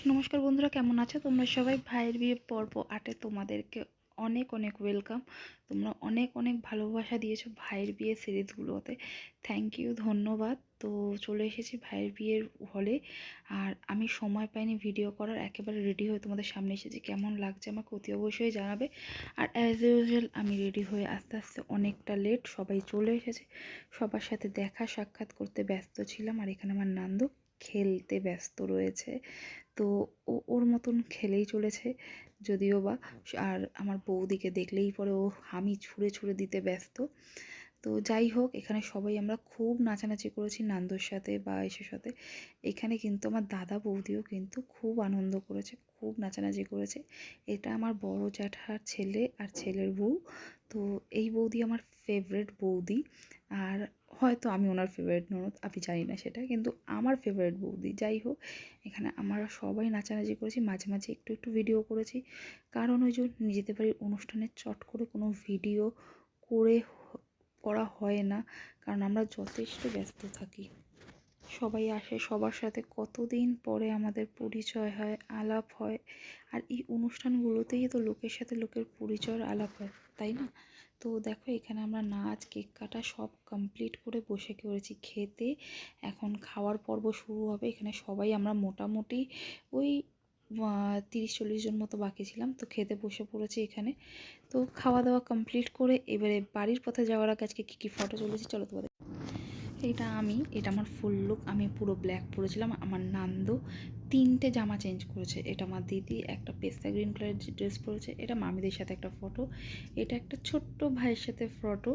নমস্কার বন্ধুরা, কেমন আছো তোমরা সবাই? ভাইয়ের বিয়ে পর্ব 8-এ তোমাদেরকে অনেক অনেক ওয়েলকাম। তোমরা অনেক অনেক ভালোবাসা দিয়েছো ভাইয়ের বিয়ে সিরিজগুলোতে। থ্যাংক ইউ, ধন্যবাদ। তো চলে এসেছি ভাইয়ের বিয়ের হলে, আর আমি সময় পাইনি ভিডিও করার, একেবারে রেডি হয়ে তোমাদের সামনে এসেছি। কেমন লাগছে আমাকে অতি অবশ্যই জানাবে। আর অ্যাজ ইউজুয়াল আমি রেডি হয়ে আস্তে আস্তে অনেকটা লেট, সবাই চলে এসেছে। সবার সাথে দেখা সাক্ষাৎ করতে ব্যস্ত ছিলাম, আর এখানে আমার নান্দু খেলতে ব্যস্ত রয়েছে। তো ওর মতন খেলেই চলেছে যদিও বা। আর আমার বৌদিকে দেখলেই পরে ও হামি ছুঁড়ে ছুঁড়ে দিতে ব্যস্ত। তো যাই হোক, এখানে সবাই আমরা খুব নাচানাচি করেছি নান্দুর সাথে বা এসের সাথে। এখানে কিন্তু আমার দাদা বৌদিও কিন্তু খুব আনন্দ করেছে, খুব নাচানাচি করেছে। এটা আমার বড় জ্যাঠার ছেলে আর ছেলের বউ। তো এই বৌদি আমার ফেভারিট বৌদি, আর হয়তো আমি ওনার ফেভারিট ননদ, আমি জানি না সেটা, কিন্তু আমার ফেভারিট বৌদি। যাই হোক, এখানে আমরা সবাই নাচানাচি করেছি, মাঝে মাঝে একটু একটু ভিডিও করেছি। কারণ ওই যে নিজেদের বাড়ির অনুষ্ঠানে চট করে কোনো ভিডিও করে করা হয় না, কারণ আমরা যথেষ্ট ব্যস্ত থাকি। সবাই আসে, সবার সাথে কতদিন পরে আমাদের পরিচয় হয়, আলাপ হয়। আর এই অনুষ্ঠানগুলোতেই তো লোকের সাথে লোকের পরিচয়ের আলাপ হয়, তাই না? তো দেখো, এখানে আমরা নাচ, কেক কাটা সব কমপ্লিট করে বসে পড়েছি খেতে। এখন খাওয়ার পর্ব শুরু হবে। এখানে সবাই আমরা মোটামুটি ওই 30-40 জন মতো বাকি ছিলাম, তো খেতে বসে পড়েছি এখানে। তো খাওয়া দাওয়া কমপ্লিট করে এবারে বাড়ির পথে যাওয়ার আগে আজকে কী কী ফটো তুলেছি চলো তোমাদের। এটা আমার ফুল লুক। আমি পুরো ব্ল্যাক পরেছিলাম। আমার নান্দু 3টে জামা চেঞ্জ করেছে। এটা আমার দিদি একটা পেস্তা গ্রিন কালারের ড্রেস পরেছে। এটা মামিদের সাথে একটা ফটো। এটা একটা ছোট্ট ভাইয়ের সাথে ফটো।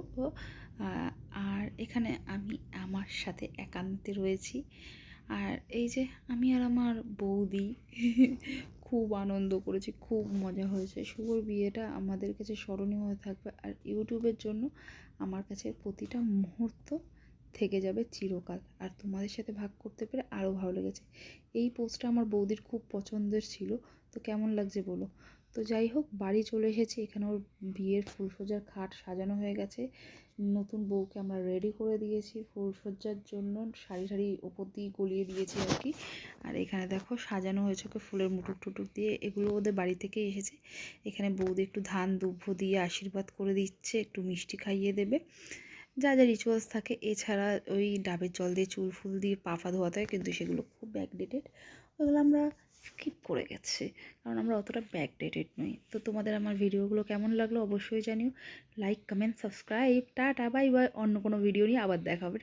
আর এখানে আমি আমার সাথে একান্তে রয়েছি। আর এই যে আমি আর আমার বৌদি খুব আনন্দ করেছি, খুব মজা হয়েছে। শুভর বিয়েটা আমাদের কাছে স্মরণীয় হয়ে থাকবে, আর ইউটিউবের জন্য আমার কাছে প্রতিটা মুহূর্ত থেকে যাবে চিরকাল। আর তোমাদের সাথে ভাগ করতে পেরে আরও ভালো লেগেছে। এই পোস্টটা আমার বৌদির খুব পছন্দের ছিল। তো কেমন লাগছে বলো। তো যাই হোক, বাড়ি চলে এসেছি। এখানে ওর বিয়ের ফুলসজ্জার খাট সাজানো হয়ে গেছে। নতুন বউকে আমরা রেডি করে দিয়েছি ফুলসজ্জার জন্য, সারি সারি ওপর দিয়ে গলিয়ে দিয়েছি আর কি। আর এখানে দেখো সাজানো হয়েছে ওকে ফুলের মুটুক টুটুক দিয়ে। এগুলো ওদের বাড়ি থেকেই এসেছে। এখানে বৌদি একটু ধান দুব্বো দিয়ে আশীর্বাদ করে দিচ্ছে, একটু মিষ্টি খাইয়ে দেবে, যা যা রিচুয়ালস থাকে। এছাড়া ওই ডাবের জল দিয়ে চুল ফুল দিয়ে পা ধোয়াতে হয়, কিন্তু সেগুলো খুব ব্যাকডেটেড, ওগুলো আমরা স্কিপ করে গেছি, কারণ আমরা অতটা ব্যাকডেটেড নই। তো তোমাদের আমার ভিডিওগুলো কেমন লাগলো অবশ্যই জানিও। Like, comment, subscribe. Tata, bye bye. অন্য কোনো ভিডিও নিয়ে আবার দেখা হবে।